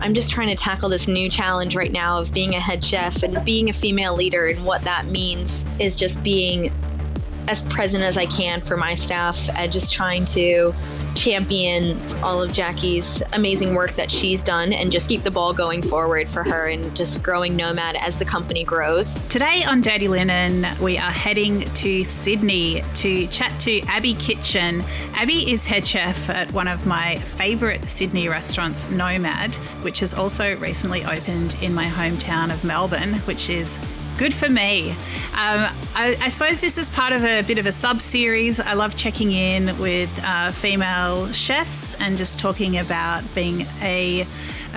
I'm just trying to tackle this new challenge right now of being a head chef and being a female leader. And what that means is just being as present as I can for my staff and just trying to champion all of Jackie's amazing work that she's done and just keep the ball going forward for her and just growing Nomad as the company grows. Today on Dirty Linen, we are heading to Sydney to chat to Abby Kitchen. Abby is head chef at one of my favourite Sydney restaurants, Nomad, which has also recently opened in my hometown of Melbourne, which is good for me. I suppose this is part of a bit of a sub-series. I love checking in with female chefs and just talking about being a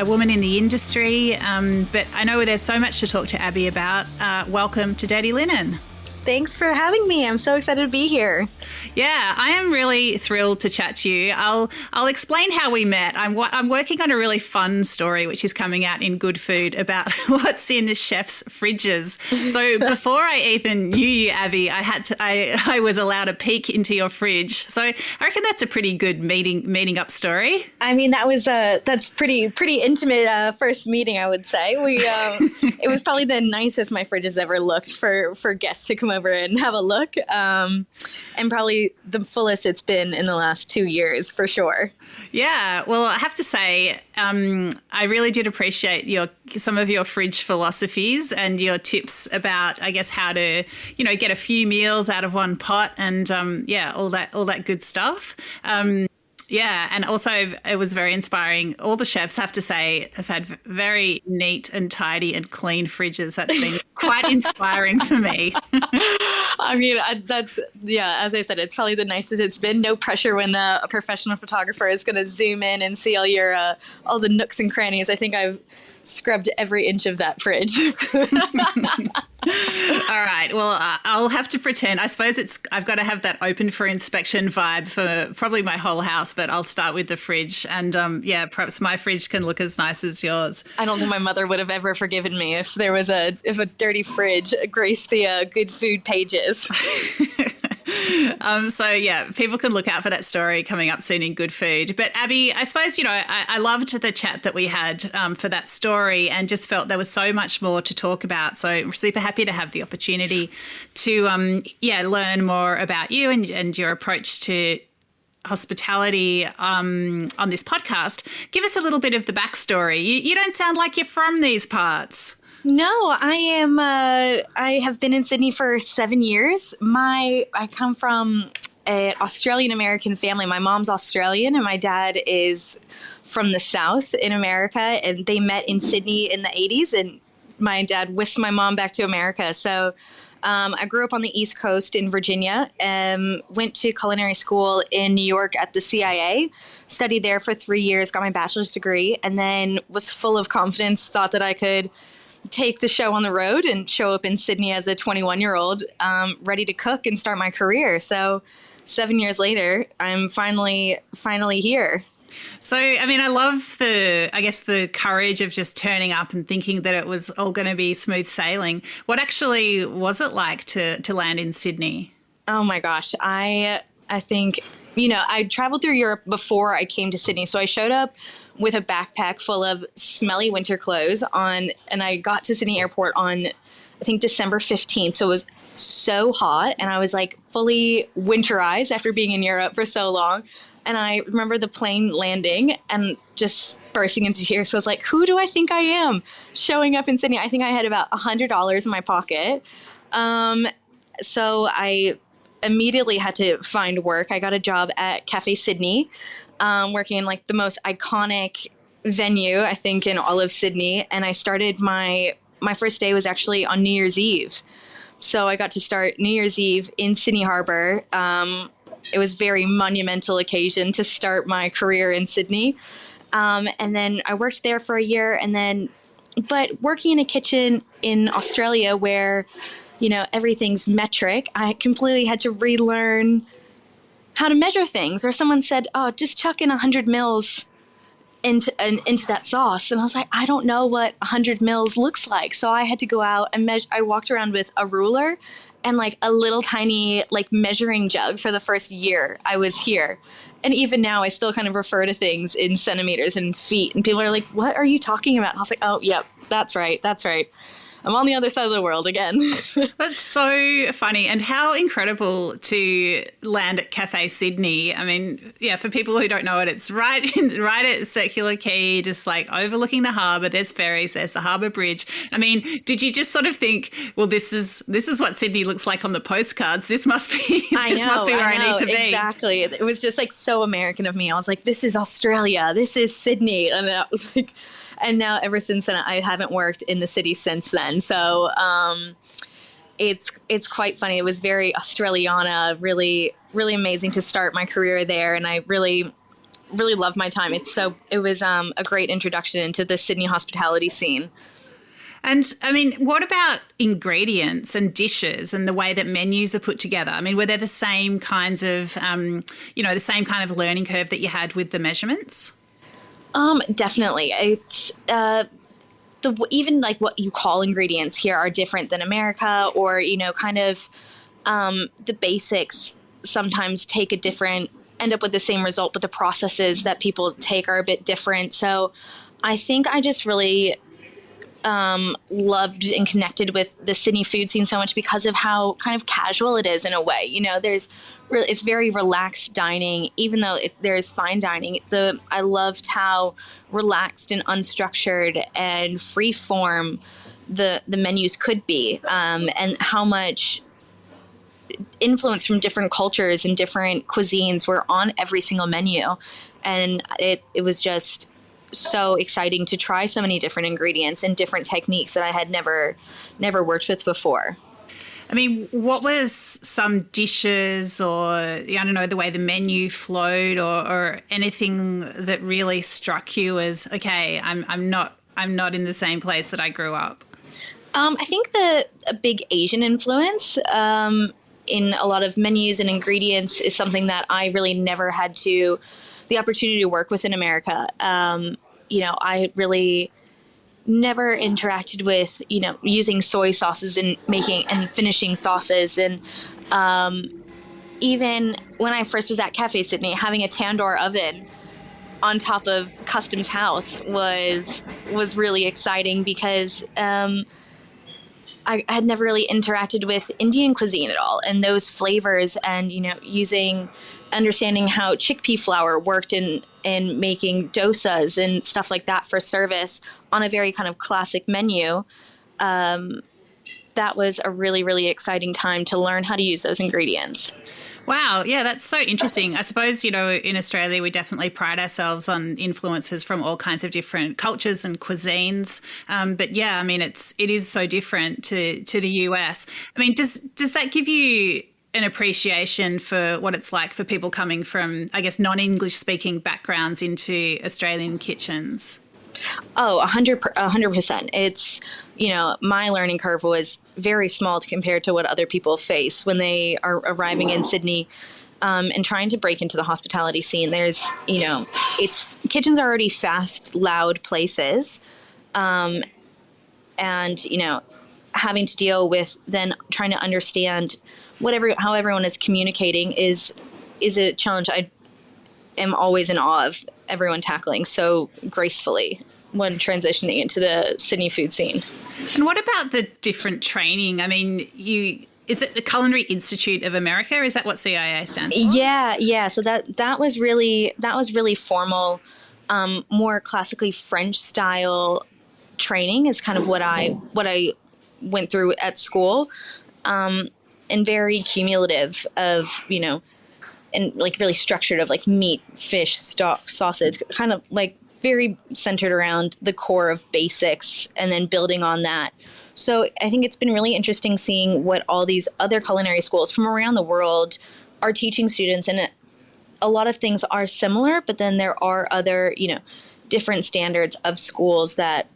woman in the industry. But I know there's so much to talk to Abby about. Welcome to Dirty Linen. Thanks for having me. I'm so excited to be here. Yeah, I am really thrilled to chat to you. I'll explain how we met. I'm working on a really fun story which is coming out in Good Food about what's in chefs' fridges. So before I even knew you, Abby, I was allowed a peek into your fridge. So I reckon that's a pretty good meeting up story. I mean, that's pretty intimate first meeting, I would say. It was probably the nicest my fridge has ever looked for guests to come over and have a look. And probably the fullest it's been in the last 2 years, for sure. Yeah, well, I have to say, I really did appreciate some of your fridge philosophies and your tips about, I guess, how to, get a few meals out of one pot and, all that good stuff. Yeah, and also it was very inspiring. All the chefs, have to say, have had very neat and tidy and clean fridges. That's been quite inspiring for me. I mean, as I said, it's probably the nicest it's been. No pressure when a professional photographer is going to zoom in and see all the nooks and crannies. I think I've scrubbed every inch of that fridge. All right. Well, I'll have to pretend. I suppose I've got to have that open for inspection vibe for probably my whole house, but I'll start with the fridge. And perhaps my fridge can look as nice as yours. I don't think my mother would have ever forgiven me if a dirty fridge graced the Good Food pages. People can look out for that story coming up soon in Good Food. But Abby, I suppose, I loved the chat that we had for that story and just felt there was so much more to talk about. So I'm super happy to have the opportunity to, learn more about you and your approach to hospitality on this podcast. Give us a little bit of the backstory. You don't sound like you're from these parts. No, I am. I have been in Sydney for 7 years. I come from an Australian-American family. My mom's Australian and my dad is from the South in America. And they met in Sydney in the 80s. And my dad whisked my mom back to America. So I grew up on the East Coast in Virginia, went to culinary school in New York at the CIA, studied there for 3 years, got my bachelor's degree, and then was full of confidence, thought that I could take the show on the road and show up in Sydney as a 21-year-old, ready to cook and start my career. So 7 years later, I'm finally here. So, I mean, I love the courage of just turning up and thinking that it was all going to be smooth sailing. What actually was it like to land in Sydney? Oh my gosh. I think, I traveled through Europe before I came to Sydney. So I showed up with a backpack full of smelly winter clothes and I got to Sydney Airport on, I think, December 15th. So it was so hot and I was like fully winterized after being in Europe for so long. And I remember the plane landing and just bursting into tears. So I was like, who do I think I am showing up in Sydney? I think I had about $100 in my pocket. So I immediately had to find work. I got a job at Cafe Sydney, working in like the most iconic venue, I think, in all of Sydney. And I started my first day was actually on New Year's Eve. So I got to start New Year's Eve in Sydney Harbor. It was a very monumental occasion to start my career in Sydney. And then I worked there for a year but working in a kitchen in Australia where, everything's metric, I completely had to relearn how to measure things. Or someone said, oh, just chuck in 100 mils into that sauce. And I was like, I don't know what 100 mils looks like. So I had to go out and measure. I walked around with a ruler and like a little tiny like measuring jug for the first year I was here. And even now I still kind of refer to things in centimeters and feet, and people are like, what are you talking about? And I was like, oh, yep, that's right. I'm on the other side of the world again. That's so funny. And how incredible to land at Cafe Sydney. I mean, yeah, for people who don't know it, it's right at Circular Quay, just like overlooking the harbour. There's ferries, there's the harbour bridge. I mean, did you just sort of think, well, this is what Sydney looks like on the postcards. This must be where I need to be. Exactly. It was just like so American of me. I was like, this is Australia. This is Sydney. And I was like, and now ever since then, I haven't worked in the city since then. So it's quite funny. It was very Australiana, really, really amazing to start my career there. And I really, really loved my time. It was a great introduction into the Sydney hospitality scene. And I mean, what about ingredients and dishes and the way that menus are put together? I mean, were there the same kinds of, the same kind of learning curve that you had with the measurements? Definitely. It's even like what you call ingredients here are different than America, or kind of the basics sometimes end up with the same result, but the processes that people take are a bit different. So I think I just really loved and connected with the Sydney food scene so much because of how kind of casual it is in a way. It's very relaxed dining, even though there's fine dining. I loved how relaxed and unstructured and free form the menus could be, and how much influence from different cultures and different cuisines were on every single menu. And it was just so exciting to try so many different ingredients and different techniques that I had never worked with before. I mean, what was some dishes or, I don't know, the way the menu flowed or anything that really struck you as, okay, I'm not in the same place that I grew up? I think a big Asian influence in a lot of menus and ingredients is something that I really never had the opportunity to work with in America. I really never interacted with, using soy sauces and making and finishing sauces. And even when I first was at Cafe Sydney, having a tandoor oven on top of Customs House was really exciting because I had never really interacted with Indian cuisine at all, and those flavors and, understanding how chickpea flour worked in making dosas and stuff like that for service on a very kind of classic menu. That was a really, really exciting time to learn how to use those ingredients. Wow. Yeah, that's so interesting. I suppose, in Australia, we definitely pride ourselves on influences from all kinds of different cultures and cuisines. But yeah, I mean, it is so different to the US. I mean, does that give you an appreciation for what it's like for people coming from, I guess, non-English speaking backgrounds into Australian kitchens? Oh, 100%. It's, my learning curve was very small compared to what other people face when they are arriving in Sydney and trying to break into the hospitality scene. There's, kitchens are already fast, loud places. And, having to deal with then trying to understand how everyone is communicating is a challenge I am always in awe of everyone tackling so gracefully when transitioning into the Sydney food scene. And what about the different training? I mean, is it the Culinary Institute of America? Is that what CIA stands for? Yeah. So that was really formal, more classically French style training is kind of what I went through at school. And very cumulative of, and like really structured of like meat, fish, stock, sausage, kind of like very centered around the core of basics and then building on that. So I think it's been really interesting seeing what all these other culinary schools from around the world are teaching students. And a lot of things are similar, but then there are other, different standards of schools that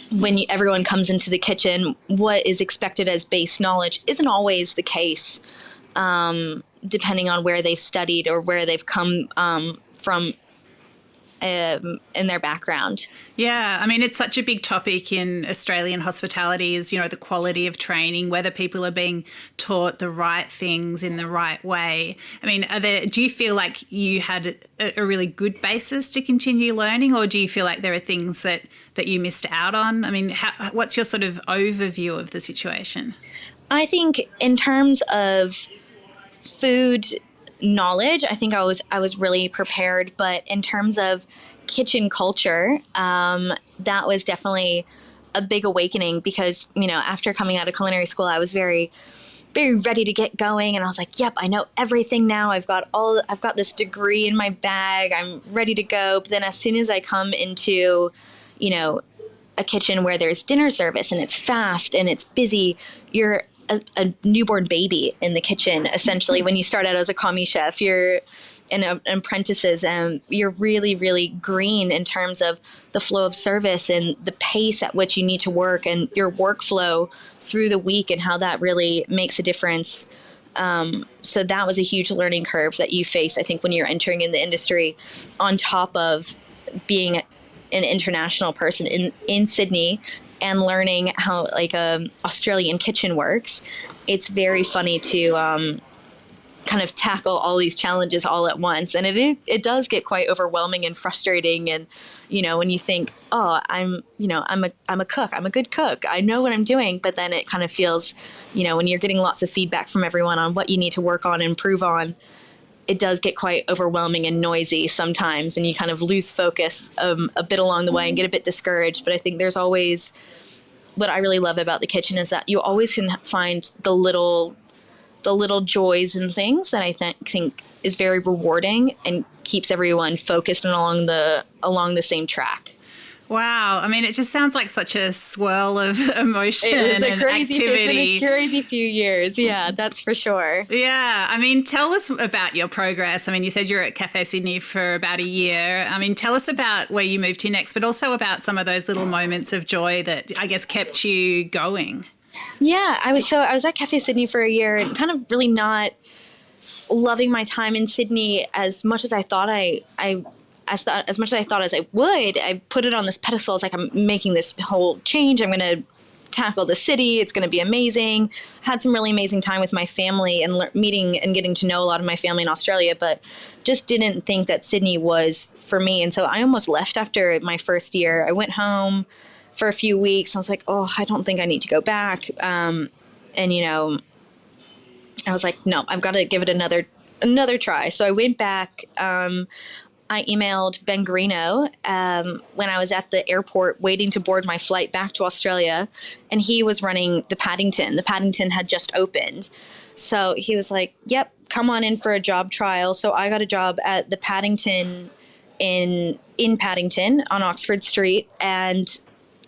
when everyone comes into the kitchen, what is expected as base knowledge isn't always the case, depending on where they've studied or where they've come from in their background. Yeah, I mean, it's such a big topic in Australian hospitality is, the quality of training, whether people are being taught the right things in the right way. I mean, do you feel like you had a really good basis to continue learning, or do you feel like there are things that you missed out on? I mean, what's your sort of overview of the situation? I think in terms of food knowledge, I think I was really prepared, but in terms of kitchen culture, that was definitely a big awakening because, after coming out of culinary school, I was very, very ready to get going. And I was like, yep, I know everything now. I've got this degree in my bag. I'm ready to go. But then as soon as I come into, a kitchen where there's dinner service and it's fast and it's busy, you're a newborn baby in the kitchen. Essentially, when you start out as a commis chef, you're in apprentices, and you're really, really green in terms of the flow of service and the pace at which you need to work and your workflow through the week and how that really makes a difference. So that was a huge learning curve that you face, I think, when you're entering in the industry, on top of being an international person in Sydney and learning how Australian kitchen works. It's very funny to kind of tackle all these challenges all at once. And it does get quite overwhelming and frustrating. And, when you think, oh, I'm a cook, I'm a good cook, I know what I'm doing. But then it kind of feels, when you're getting lots of feedback from everyone on what you need to work on and improve on, it does get quite overwhelming and noisy sometimes, and you kind of lose focus a bit along the way and get a bit discouraged. But I think there's always, what I really love about the kitchen is that you always can find the little joys and things that I think is very rewarding and keeps everyone focused and along the same track. Wow. I mean, it just sounds like such a swirl of emotion and activity. It's been a crazy few years. Yeah, that's for sure. Yeah. I mean, tell us about your progress. I mean, you said you're at Cafe Sydney for about a year. I mean, tell us about where you moved to next, but also about some of those little moments of joy that I guess kept you going. Yeah, I was at Cafe Sydney for a year and kind of really not loving my time in Sydney as much as I thought as much as I thought as I would. I put it on this pedestal. It's like, I'm making this whole change. I'm going to tackle the city. It's going to be amazing. Had some really amazing time with my family and meeting and getting to know a lot of my family in Australia, but just didn't think that Sydney was for me. And so I almost left after my first year. I went home for a few weeks. I was like, oh, I don't think I need to go back. And, I was like, no, I've got to give it another try. So I went back. I emailed Ben Greeno when I was at the airport waiting to board my flight back to Australia, and he was running the Paddington. The Paddington had just opened. So he was like, yep, come on in for a job trial. So I got a job at the Paddington in Paddington on Oxford Street, and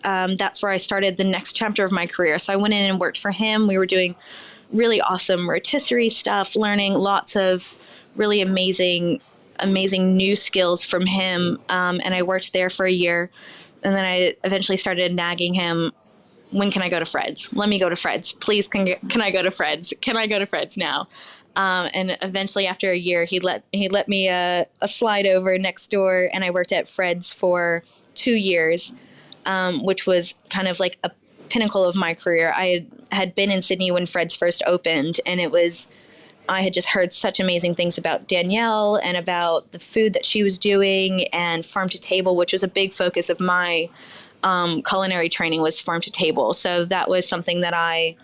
that's where I started the next chapter of my career. So I went in and worked for him. We were doing really awesome rotisserie stuff, learning lots of really amazing new skills from him. And I worked there for a year. And then I eventually started nagging him, when can I go to Fred's? Let me go to Fred's. Please, can I go to Fred's? Can I go to Fred's now? And eventually after a year, he let me a slide over next door, and I worked at Fred's for 2 years, which was kind of like a pinnacle of my career. I had been in Sydney when Fred's first opened, and I had just heard such amazing things about Danielle and about the food that she was doing, and farm to table, which was a big focus of my culinary training, was farm to table. So that was something that I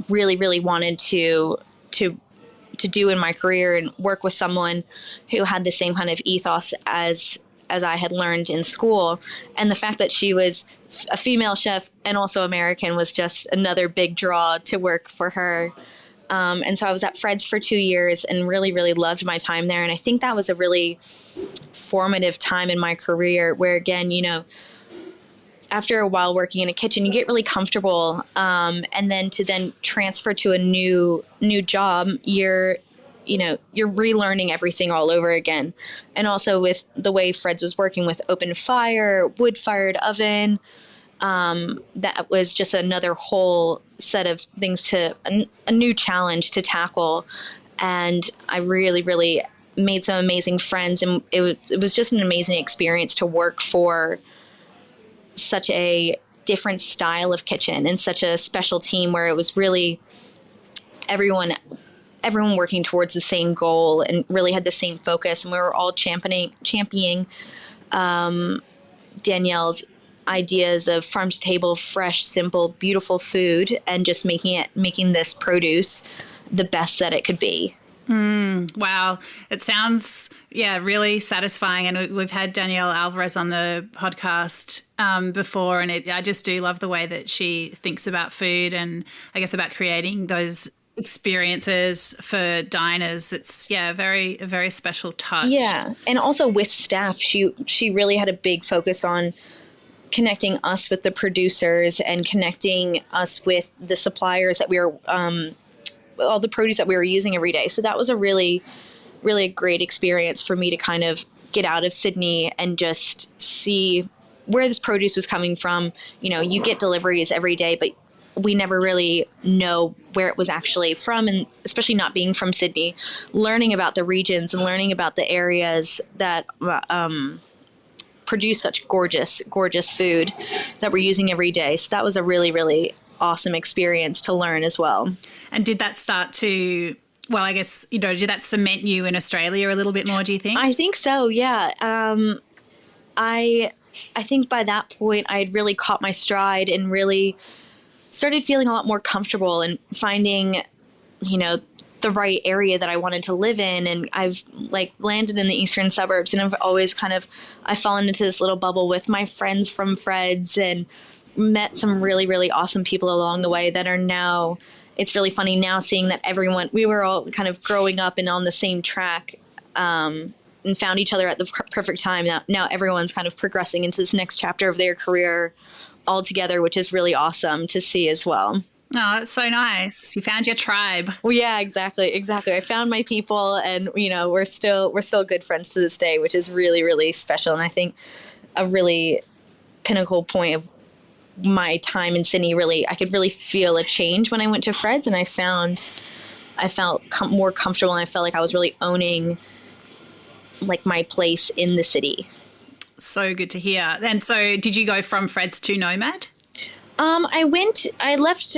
really, really wanted to do in my career, and work with someone who had the same kind of ethos as I had learned in school. And the fact that she was a female chef and also American was just another big draw to work for her. And so I was at Fred's for 2 years and really, really loved my time there. And I think that was a really formative time in my career where, again, after a while working in a kitchen, you get really comfortable. And then to transfer to a new job, you're relearning everything all over again. And also with the way Fred's was working with open fire, wood-fired oven, that was just another whole set of things a new challenge to tackle. And I really, really made some amazing friends, and it was just an amazing experience to work for such a different style of kitchen and such a special team where it was really everyone working towards the same goal and really had the same focus. And we were all championing Danielle's ideas of farm to table, fresh, simple, beautiful food, and just making this produce the best that it could be. Wow. It sounds, really satisfying. And we've had Danielle Alvarez on the podcast before, and I just do love the way that she thinks about food and I guess about creating those experiences for diners. It's a very special touch. Yeah. And also with staff, she really had a big focus on connecting us with the producers and connecting us with the suppliers that we were all the produce that we were using every day. So that was a really, really great experience for me to kind of get out of Sydney and just see where this produce was coming from. You know, you get deliveries every day, but we never really know where it was actually from. And especially not being from Sydney, learning about the regions and learning about the areas that produce such gorgeous, gorgeous food that we're using every day. So that was a really, really awesome experience to learn as well. And did that start to, well, I guess, did that cement you in Australia a little bit more, do you think? I think so, yeah. I think by that point I had really caught my stride and really started feeling a lot more comfortable and finding, the right area that I wanted to live in. And I've landed in the eastern suburbs, and I've always I've fallen into this little bubble with my friends from Fred's and met some really, really awesome people along the way that are now, it's really funny now seeing that we were all kind of growing up and on the same track, and found each other at the perfect time. Now everyone's kind of progressing into this next chapter of their career all together, which is really awesome to see as well. Oh, it's so nice. You found your tribe. Well, yeah, exactly. I found my people, and we're still good friends to this day, which is really, really special. And I think a really pinnacle point of my time in Sydney, I could really feel a change when I went to Fred's, and I felt more comfortable, and I felt like I was really owning my place in the city. So good to hear. And so did you go from Fred's to Nomad? I left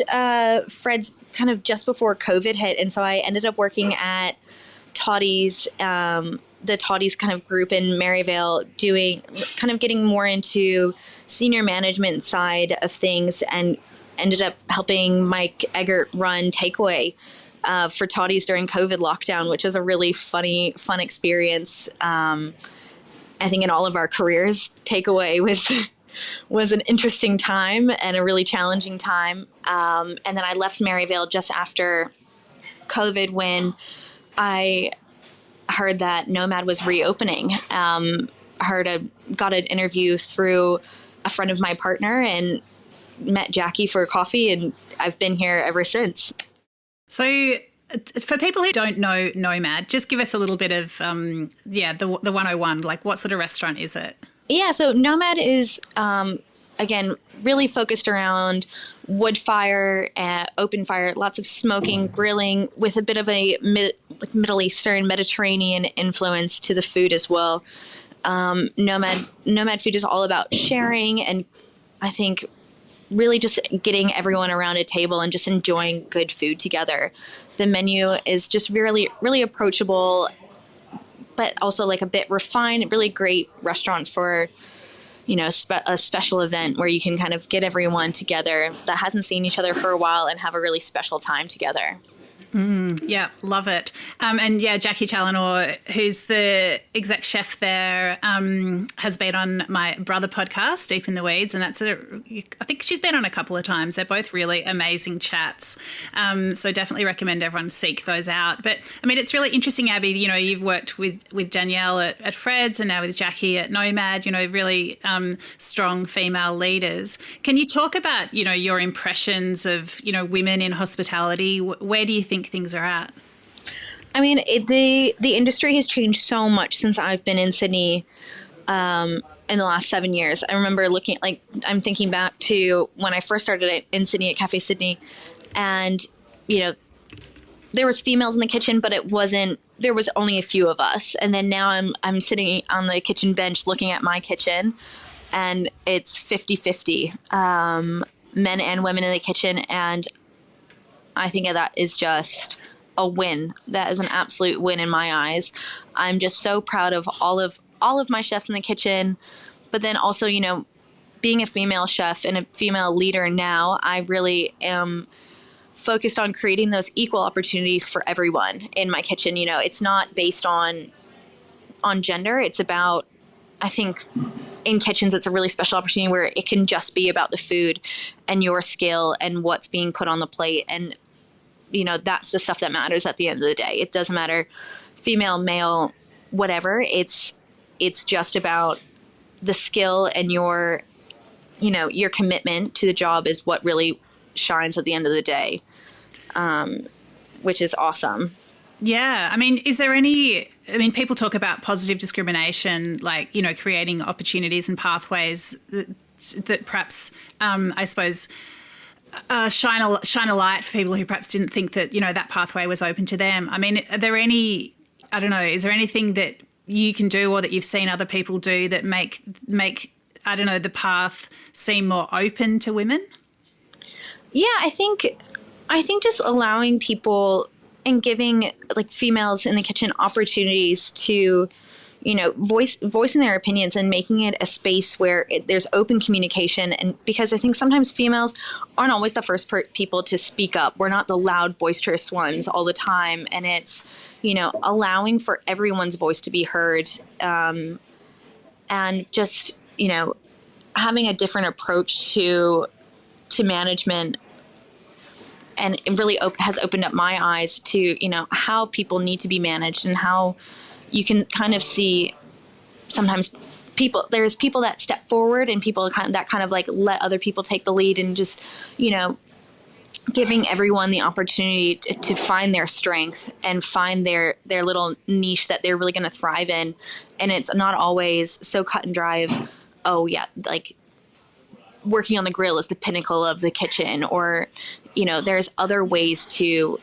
Fred's kind of just before COVID hit, and so I ended up working at Toddy's, the Toddy's kind of group in Maryvale, getting more into senior management side of things, and ended up helping Mike Eggert run takeaway for Toddy's during COVID lockdown, which was a really fun experience. I think in all of our careers, takeaway was an interesting time and a really challenging time. And then I left Maryvale just after COVID when I heard that Nomad was reopening. Got an interview through a friend of my partner and met Jackie for coffee, and I've been here ever since. So for people who don't know Nomad, just give us a little bit of, the 101, what sort of restaurant is it? Yeah, so Nomad is, again, really focused around wood fire, open fire, lots of smoking, grilling, with a bit of a Middle Eastern, Mediterranean influence to the food as well. Nomad food is all about sharing, and I think really just getting everyone around a table and just enjoying good food together. The menu is just really, really approachable, but also a bit refined. Really great restaurant for, a special event where you can kind of get everyone together that hasn't seen each other for a while and have a really special time together. Yeah, love it. And Jackie Challenor, who's the exec chef there, has been on my brother podcast, Deep in the Weeds, and I think she's been on a couple of times. They're both really amazing chats. So definitely recommend everyone seek those out. But I mean, it's really interesting, Abby. You've worked with Danielle at Fred's and now with Jackie at Nomad. Really strong female leaders. Can you talk about your impressions of women in hospitality? Where do you think things are at? I mean, the industry has changed so much since I've been in Sydney in the last 7 years. I remember I'm thinking back to when I first started in Sydney at Cafe Sydney, and there was females in the kitchen, but it wasn't there was only a few of us. And then now I'm sitting on the kitchen bench looking at my kitchen, and it's 50-50, men and women in the kitchen. And I think that is just a win. That is an absolute win in my eyes. I'm just so proud of all of my chefs in the kitchen. But then also, you know, being a female chef and a female leader now, I really am focused on creating those equal opportunities for everyone in my kitchen. You know, it's not based on gender. It's about, I think in kitchens, it's a really special opportunity where it can just be about the food and your skill and what's being put on the plate. And, you know, that's the stuff that matters at the end of the day. It doesn't matter female, male, whatever. It's just about the skill, and your, you know, your commitment to the job is what really shines at the end of the day, which is awesome. Yeah. I mean, people talk about positive discrimination, like, you know, creating opportunities and pathways that perhaps, I suppose, shine a light for people who perhaps didn't think that, you know, that pathway was open to them. I mean, is there anything that you can do or that you've seen other people do that make I don't know, the path seem more open to women? Yeah, I think just allowing people and giving like females in the kitchen opportunities to, you know, voicing their opinions and making it a space where there's open communication. And because I think sometimes females aren't always the first people to speak up. We're not the loud, boisterous ones all the time. And it's, you know, allowing for everyone's voice to be heard, and just, you know, having a different approach to management. And it really has opened up my eyes to, you know, how people need to be managed, and how you can kind of see sometimes there's people that step forward, and people that kind of like let other people take the lead, and just, you know, giving everyone the opportunity to find their strength and find their little niche that they're really going to thrive in. And it's not always so cut and dry of, oh yeah, like working on the grill is the pinnacle of the kitchen, or, you know, there's other ways to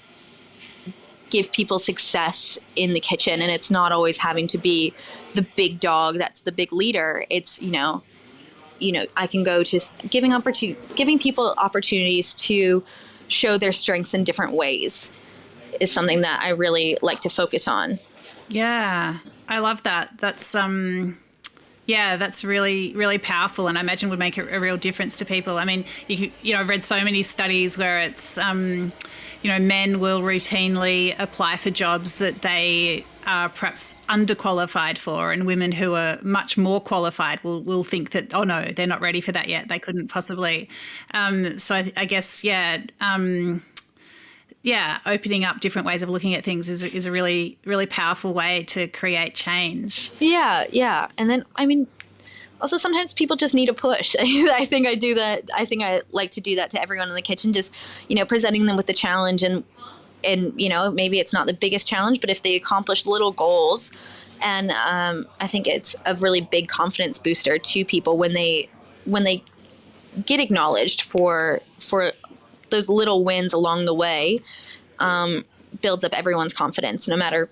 give people success in the kitchen. And it's not always having to be the big dog that's the big leader. It's, you know, I can go to giving people opportunities to show their strengths in different ways is something that I really like to focus on. Yeah, I love that. That's that's really, really powerful, and I imagine would make a real difference to people. I mean, I've read so many studies where it's, men will routinely apply for jobs that they are perhaps underqualified for, and women who are much more qualified will think that, oh no, they're not ready for that yet. They couldn't possibly. So I guess, opening up different ways of looking at things is a really, really powerful way to create change. Yeah. And then, I mean, also sometimes people just need a push. I think I do that. I think I like to do that to everyone in the kitchen, just, you know, presenting them with the challenge, and, you know, maybe it's not the biggest challenge, but if they accomplish little goals, and I think it's a really big confidence booster to people when they get acknowledged for those little wins along the way, builds up everyone's confidence, no matter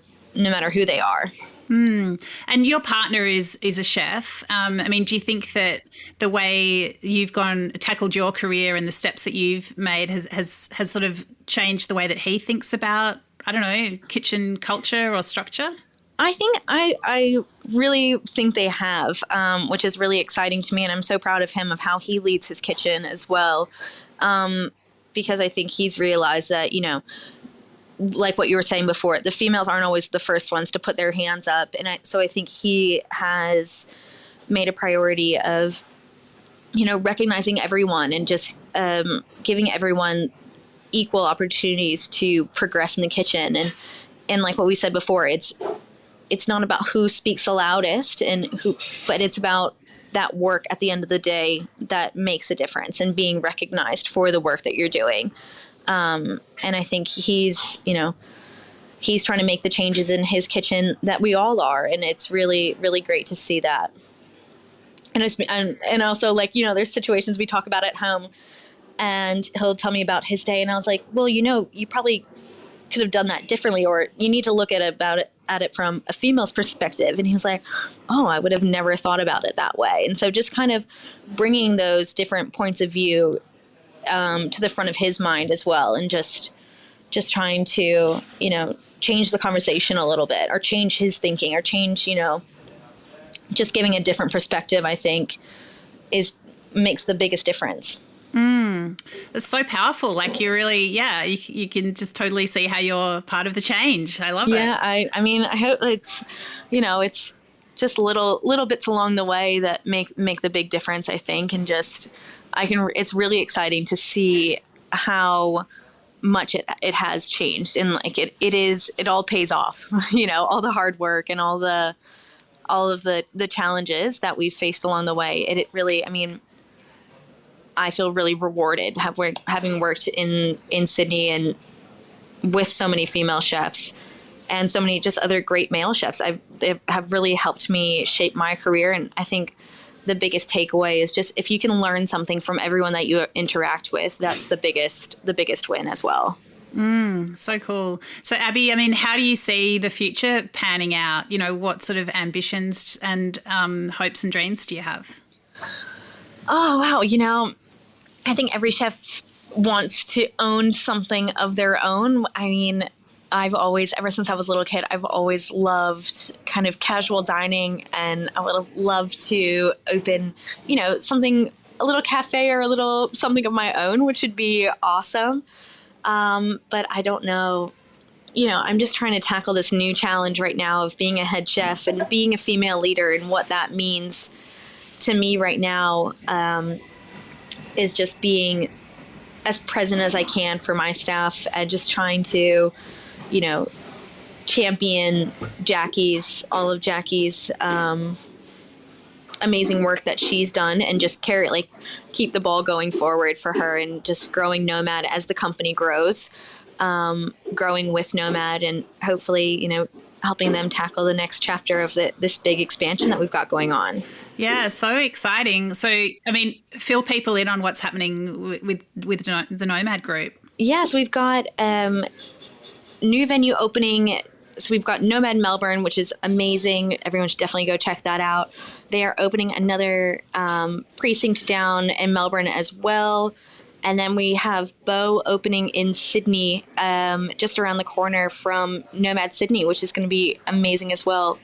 who they are. And your partner is a chef. I mean, do you think that the way you've tackled your career and the steps that you've made has sort of changed the way that he thinks about, I don't know, kitchen culture or structure? I think I really think they have, which is really exciting to me. And I'm so proud of him, of how he leads his kitchen as well. Because I think he's realized that, you know, like what you were saying before, the females aren't always the first ones to put their hands up. And so I think he has made a priority of, you know, recognizing everyone and just giving everyone equal opportunities to progress in the kitchen. And like what we said before, it's not about who speaks the loudest but it's about that work at the end of the day that makes a difference, and being recognized for the work that you're doing. And I think he's trying to make the changes in his kitchen that we all are. And it's really, really great to see that. And also, like, you know, there's situations we talk about at home, and he'll tell me about his day. And I was like, well, you know, you probably could have done that differently, or you need to look at at it from a female's perspective. And he was like, oh, I would have never thought about it that way. And so just kind of bringing those different points of view to the front of his mind as well. And just trying to, change the conversation a little bit, or change his thinking, or change, just giving a different perspective, I think makes the biggest difference. It's so powerful. Like you really, you can just totally see how you're part of the change. I love it. Yeah, I mean, I hope it's, it's just little bits along the way that make the big difference, I think. And it's really exciting to see how much it has changed. And like it all pays off, all the hard work and all of the challenges that we've faced along the way. It really, I mean, I feel really rewarded having worked in Sydney and with so many female chefs and so many just other great male chefs. They have really helped me shape my career. And I think the biggest takeaway is just if you can learn something from everyone that you interact with, that's the biggest win as well. So cool. So Abby, I mean, how do you see the future panning out? What sort of ambitions and hopes and dreams do you have? Oh, wow. I think every chef wants to own something of their own. I mean, ever since I was a little kid, I've always loved kind of casual dining, and I would have loved to open, something, a little cafe or a little something of my own, which would be awesome. But I don't know, I'm just trying to tackle this new challenge right now of being a head chef and being a female leader, and what that means to me right now, is just being as present as I can for my staff and just trying to, champion all of Jackie's amazing work that she's done, and just keep the ball going forward for her, and just growing Nomad as the company grows, growing with Nomad, and hopefully, helping them tackle the next chapter of this big expansion that we've got going on. Yeah, so exciting. So, I mean, fill people in on what's happening with the Nomad group. Yeah, so we've got new venue opening. So we've got Nomad Melbourne, which is amazing. Everyone should definitely go check that out. They are opening another precinct down in Melbourne as well. And then we have Beau opening in Sydney, just around the corner from Nomad Sydney, which is going to be amazing as well.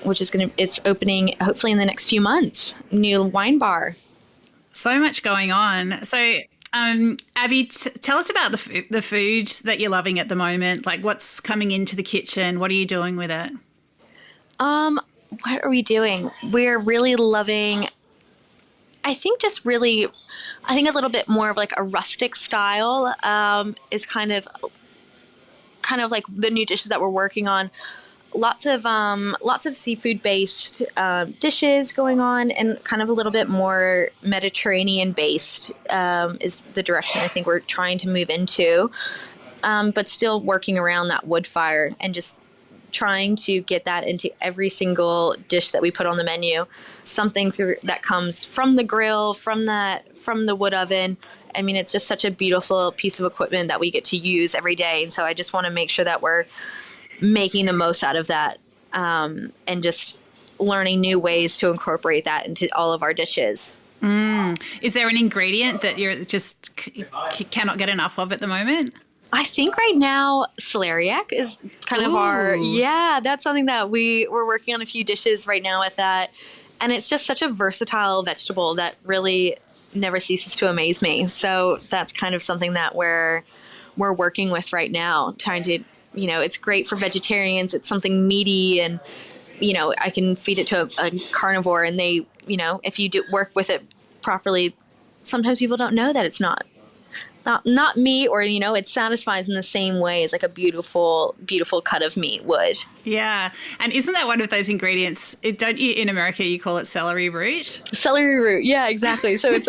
It's opening hopefully in the next few months. New wine bar. So much going on. So, Abby, tell us about the food that you're loving at the moment. Like, what's coming into the kitchen? What are you doing with it? What are we doing? We're really loving, I think a little bit more of like a rustic style, is kind of like the new dishes that we're working on. Lots of seafood based dishes going on, and kind of a little bit more Mediterranean based is the direction I think we're trying to move into, but still working around that wood fire and just trying to get that into every single dish that we put on the menu. Something that comes from the grill, from the wood oven. I mean, it's just such a beautiful piece of equipment that we get to use every day, and so I just want to make sure that we're making the most out of that, and just learning new ways to incorporate that into all of our dishes. Is there an ingredient that you're just cannot get enough of at the moment? I think right now celeriac is kind of that's something that we're working on a few dishes right now with that. And it's just such a versatile vegetable that really never ceases to amaze me. So that's kind of something that we're working with right now, trying to, it's great for vegetarians. It's something meaty, and, I can feed it to a carnivore, and they, if you do work with it properly, sometimes people don't know that it's not meat, or, it satisfies in the same way as like a beautiful, beautiful cut of meat would. Yeah. And isn't that one of those ingredients? Don't you, in America, you call it celery root? Celery root. Yeah, exactly. So it's,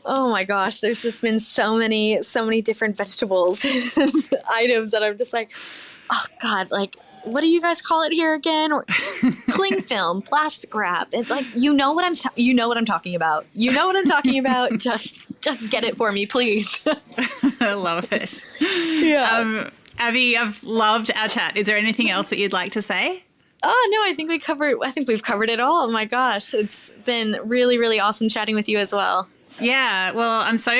oh my gosh, there's just been so many different vegetables, items that I'm just like, oh God, like, what do you guys call it here again? Or cling film, plastic wrap. It's like, you know what I'm talking about. You know what I'm talking about. Just get it for me, please. I love it. Yeah. Abby, I've loved our chat. Is there anything else that you'd like to say? Oh, no, I think we've covered it all. Oh my gosh. It's been really, really awesome chatting with you as well. Yeah, well, I'm so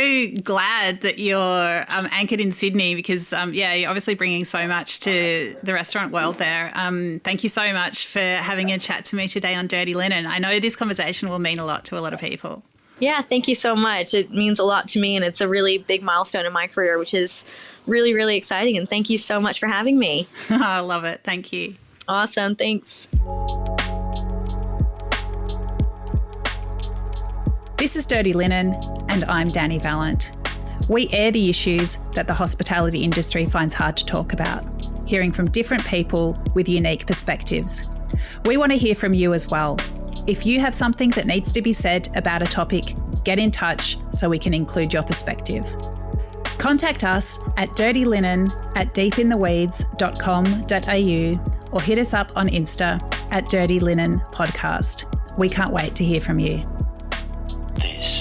glad that you're anchored in Sydney because, you're obviously bringing so much to the restaurant world there. Thank you so much for having a chat to me today on Dirty Linen. I know this conversation will mean a lot to a lot of people. Yeah, thank you so much. It means a lot to me, and it's a really big milestone in my career, which is really, really exciting. And thank you so much for having me. I love it. Thank you. Awesome. Thanks. This is Dirty Linen, and I'm Dani Valent. We air the issues that the hospitality industry finds hard to talk about, hearing from different people with unique perspectives. We want to hear from you as well. If you have something that needs to be said about a topic, get in touch so we can include your perspective. Contact us at dirtylinen@deepintheweeds.com.au or hit us up on Insta at Dirty Linen Podcast. We can't wait to hear from you. This